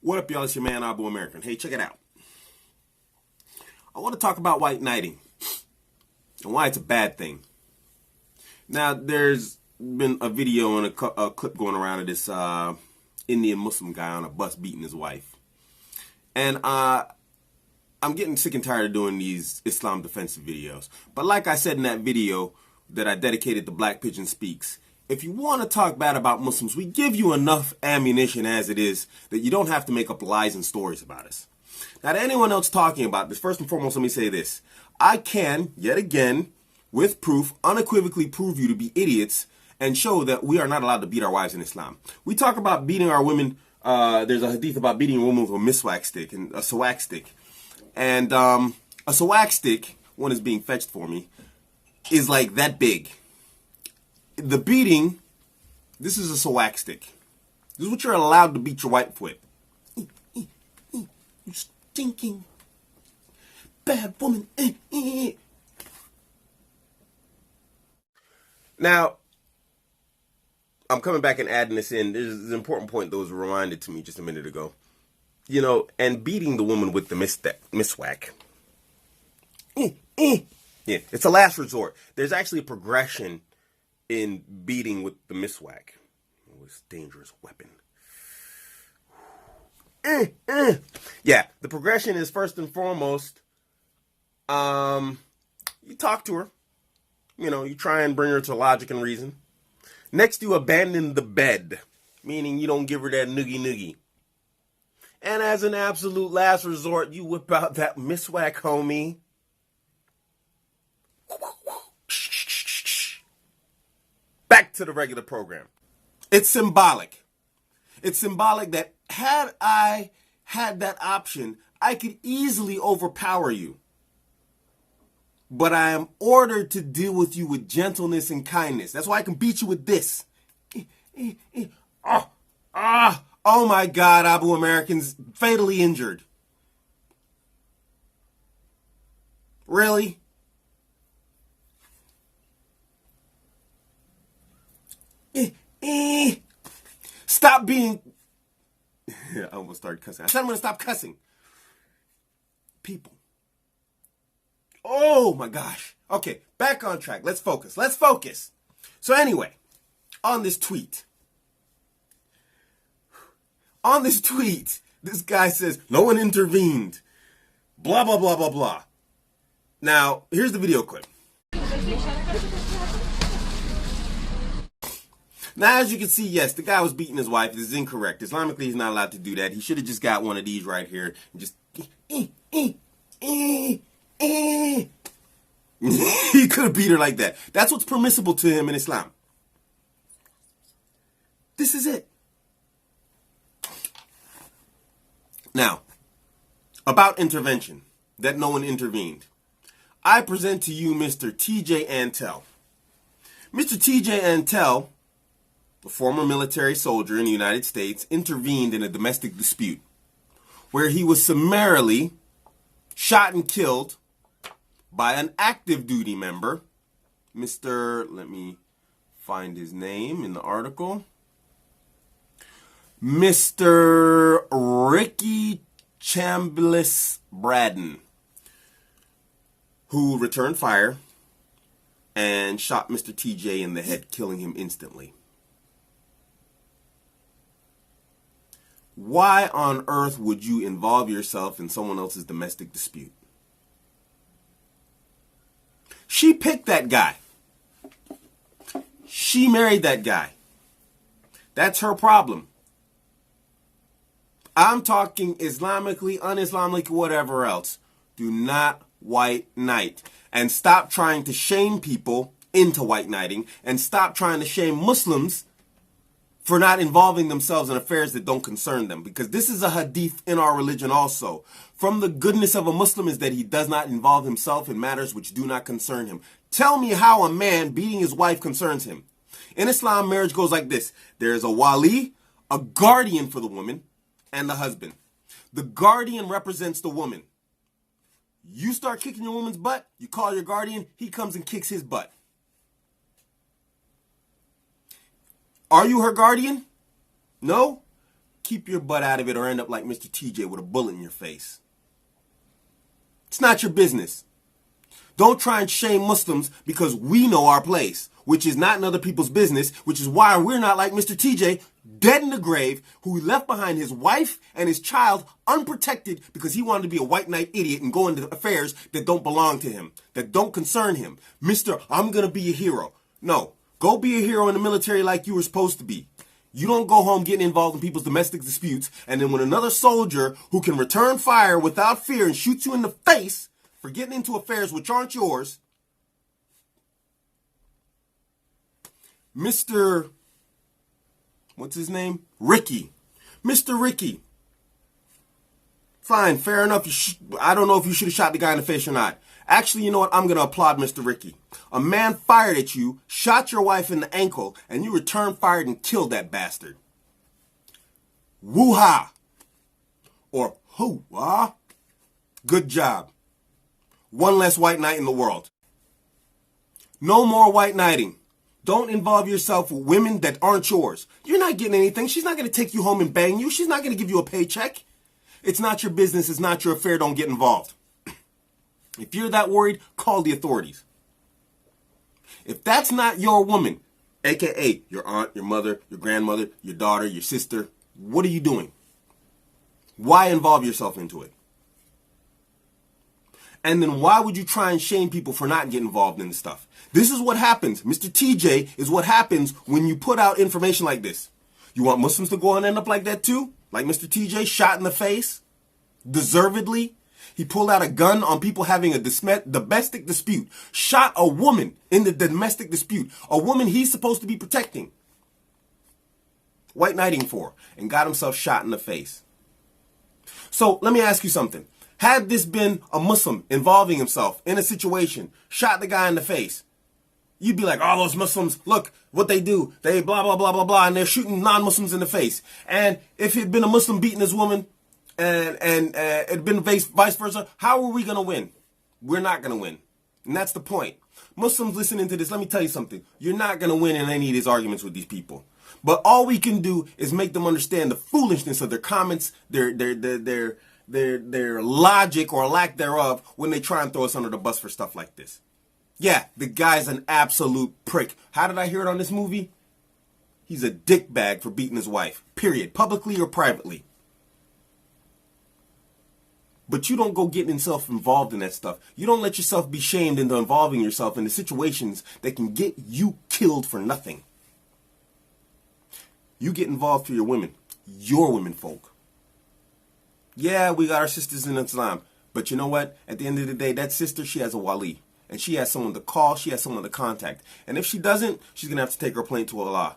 What up, y'all? It's your man, Abuamerican. Hey, check it out. I want to talk about white knighting and why it's a bad thing. Now, there's been a video and a clip going around of this Indian Muslim guy on a bus beating his wife. And I'm getting sick and tired of doing these Islam defensive videos. But like I said in that video that I dedicated to Black Pigeon Speaks, if you want to talk bad about Muslims, we give you enough ammunition as it is that you don't have to make up lies and stories about us. Now, to anyone else talking about this, first and foremost, let me say this. I can, yet again, with proof, unequivocally prove you to be idiots and show that we are not allowed to beat our wives in Islam. We talk about beating our women. There's a hadith about beating a woman with a miswak stick and a sawak stick. And a sawak stick, one is being fetched for me, is like that big. The beating, this is a sawak stick. This is what you're allowed to beat your wife with. You stinking bad woman. Now, I'm coming back and adding this in. There's an important point that was reminded to me just a minute ago. You know, and beating the woman with the miswak. Yeah, it's a last resort. There's actually a progression in beating with the miswak. Oh, it's a dangerous weapon. Yeah, the progression is first and foremost, you talk to her. You know, you try and bring her to logic and reason. Next, you abandon the bed, meaning you don't give her that noogie. And as an absolute last resort, you whip out that miswak, homie. Back to the regular program. It's symbolic. It's symbolic that had I had that option, I could easily overpower you. But I am ordered to deal with you with gentleness and kindness. That's why I can beat you with this. Oh my God, Abuamerican's fatally injured. Really? Stop being... I almost started cussing. I said I'm going to stop cussing. People. Oh my gosh. Okay, back on track. Let's focus. So anyway, on this tweet, this guy says, no one intervened. Blah, blah, blah, blah, blah. Now, here's the video clip. Now, as you can see, yes, the guy was beating his wife. This is incorrect. Islamically, he's not allowed to do that. He should have just got one of these right here and just... He could have beat her like that. That's what's permissible to him in Islam. This is it. Now, about intervention, that no one intervened. I present to you Mr. T.J. Antel. Mr. T.J. Antel, a former military soldier in the United States, intervened in a domestic dispute where he was summarily shot and killed by an active duty member, Mr. Let me find his name in the article. Mr. Ricky Chambliss Braden, who returned fire and shot Mr. TJ in the head, killing him instantly. Why on earth would you involve yourself in someone else's domestic dispute? She picked that guy. She married that guy. That's her problem. I'm talking Islamically, un-Islamically, whatever else. Do not white knight. And stop trying to shame people into white knighting. And stop trying to shame Muslims for not involving themselves in affairs that don't concern them. Because this is a hadith in our religion also. From the goodness of a Muslim is that he does not involve himself in matters which do not concern him. Tell me how a man beating his wife concerns him. In Islam, marriage goes like this. There is a wali, a guardian for the woman, and the husband. The guardian represents the woman. You start kicking your woman's butt, you call your guardian, he comes and kicks his butt. Are you her guardian? No? keep your butt out of it or end up like Mr. TJ with a bullet in your face. It's not your business. Don't try and shame Muslims because we know our place, which is not in other people's business, which is why we're not like Mr. TJ, dead in the grave, who left behind his wife and his child unprotected because he wanted to be a white knight idiot and go into affairs that don't belong to him, that don't concern him. Mr. I'm going to be a hero. No, go be a hero in the military like you were supposed to be. You don't go home getting involved in people's domestic disputes, and then when another soldier who can return fire without fear and shoots you in the face for getting into affairs which aren't yours, Mr. What's his name? Ricky. Mr. Ricky. Fine, fair enough. I don't know if you should have shot the guy in the face or not. Actually, you know what? I'm going to applaud Mr. Ricky. A man fired at you, shot your wife in the ankle, and you returned fired and killed that bastard. Woo-ha! Or hoo-ah! Good job. One less white knight in the world. No more white knighting. Don't involve yourself with women that aren't yours. You're not getting anything. She's not going to take you home and bang you. She's not going to give you a paycheck. It's not your business. It's not your affair. Don't get involved. If you're that worried, call the authorities. If that's not your woman, aka your aunt, your mother, your grandmother, your daughter, your sister, what are you doing? Why involve yourself into it? And then why would you try and shame people for not getting involved in this stuff? This is what happens. Mr. TJ is what happens when you put out information like this. You want Muslims to go and end up like that too? Like Mr. TJ, shot in the face? Deservedly? He pulled out a gun on people having a domestic dispute. Shot a woman in the domestic dispute. A woman he's supposed to be protecting. White knighting for. And got himself shot in the face. So let me ask you something. Had this been a Muslim involving himself in a situation, shot the guy in the face, you'd be like, oh, those Muslims, look what they do. They blah, blah, blah, blah, blah, and they're shooting non-Muslims in the face. And if it had been a Muslim beating his woman and it had been vice versa, how are we going to win? We're not going to win. And that's the point. Muslims listening to this, let me tell you something. You're not going to win in any of these arguments with these people. But all we can do is make them understand the foolishness of their comments, their logic or lack thereof when they try and throw us under the bus for stuff like this. Yeah, the guy's an absolute prick. How did I hear it on this movie? He's a dickbag for beating his wife. Period. Publicly or privately. But you don't go getting yourself involved in that stuff. You don't let yourself be shamed into involving yourself in the situations that can get you killed for nothing. You get involved for your women. Your women folk. Yeah, we got our sisters in Islam. But you know what? At the end of the day, that sister, she has a wali. And she has someone to call. She has someone to contact. And if she doesn't, she's going to have to take her plane to Allah.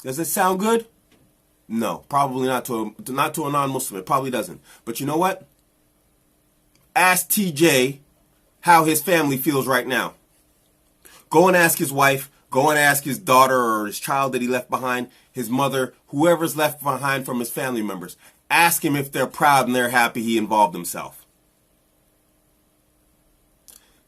Does it sound good? No, probably not to a non-Muslim. It probably doesn't. But you know what? Ask TJ how his family feels right now. Go and ask his wife. Go and ask his daughter or his child that he left behind, his mother, whoever's left behind from his family members. Ask him if they're proud and they're happy he involved himself.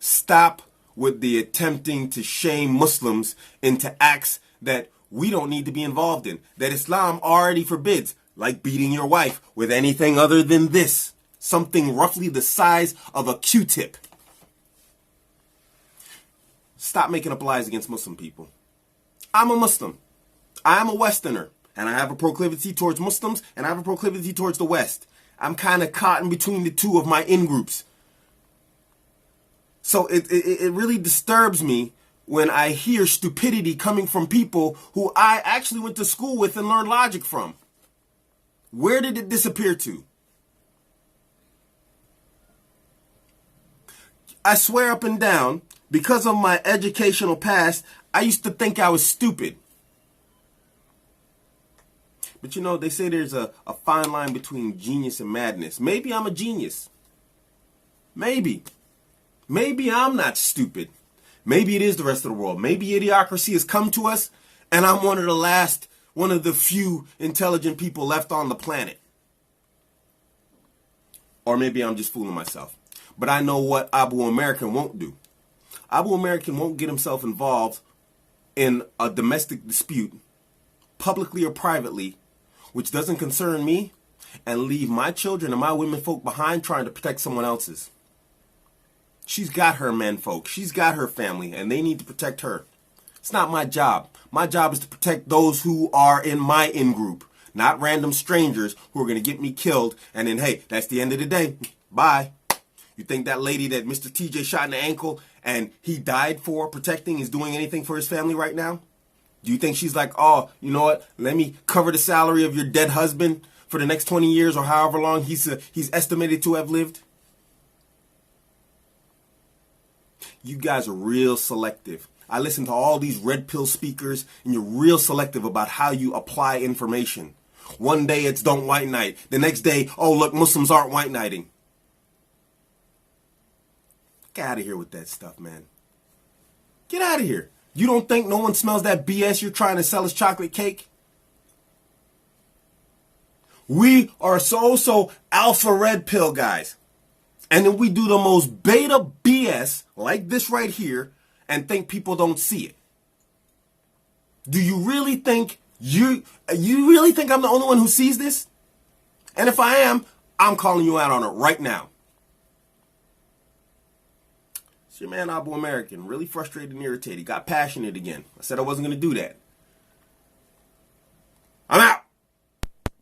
Stop with the attempting to shame Muslims into acts that we don't need to be involved in, that Islam already forbids, like beating your wife with anything other than this, something roughly the size of a Q-tip. Stop making up lies against Muslim people. I'm a Muslim. I am a Westerner. And I have a proclivity towards Muslims, and I have a proclivity towards the West. I'm kind of caught in between the two of my in-groups. So it really disturbs me when I hear stupidity coming from people who I actually went to school with and learned logic from. Where did it disappear to? I swear up and down, because of my educational past, I used to think I was stupid. But you know, they say there's a fine line between genius and madness. Maybe I'm a genius. Maybe. Maybe I'm not stupid. Maybe it is the rest of the world. Maybe idiocracy has come to us, and I'm one of the few intelligent people left on the planet. Or maybe I'm just fooling myself. But I know what Abuamerican won't do. Abuamerican won't get himself involved in a domestic dispute, publicly or privately, which doesn't concern me, and leave my children and my women folk behind trying to protect someone else's. She's got her men folk. She's got her family, and they need to protect her. It's not my job. My job is to protect those who are in my in-group, not random strangers who are going to get me killed, and then, hey, that's the end of the day. Bye. You think that lady that Mr. TJ shot in the ankle and he died for protecting is doing anything for his family right now? Do you think she's like, oh, you know what? Let me cover the salary of your dead husband for the next 20 years or however long he's estimated to have lived? You guys are real selective. I listen to all these red pill speakers, and you're real selective about how you apply information. One day it's don't white knight. The next day, oh, look, Muslims aren't white knighting. Get out of here with that stuff, man. Get out of here. You don't think no one smells that BS you're trying to sell as chocolate cake? We are so alpha red pill guys. And then we do the most beta BS like this right here and think people don't see it. Do you really think you really think I'm the only one who sees this? And if I am, I'm calling you out on it right now. It's your man Abuamerican, really frustrated and irritated. Got passionate again. I said I wasn't going to do that.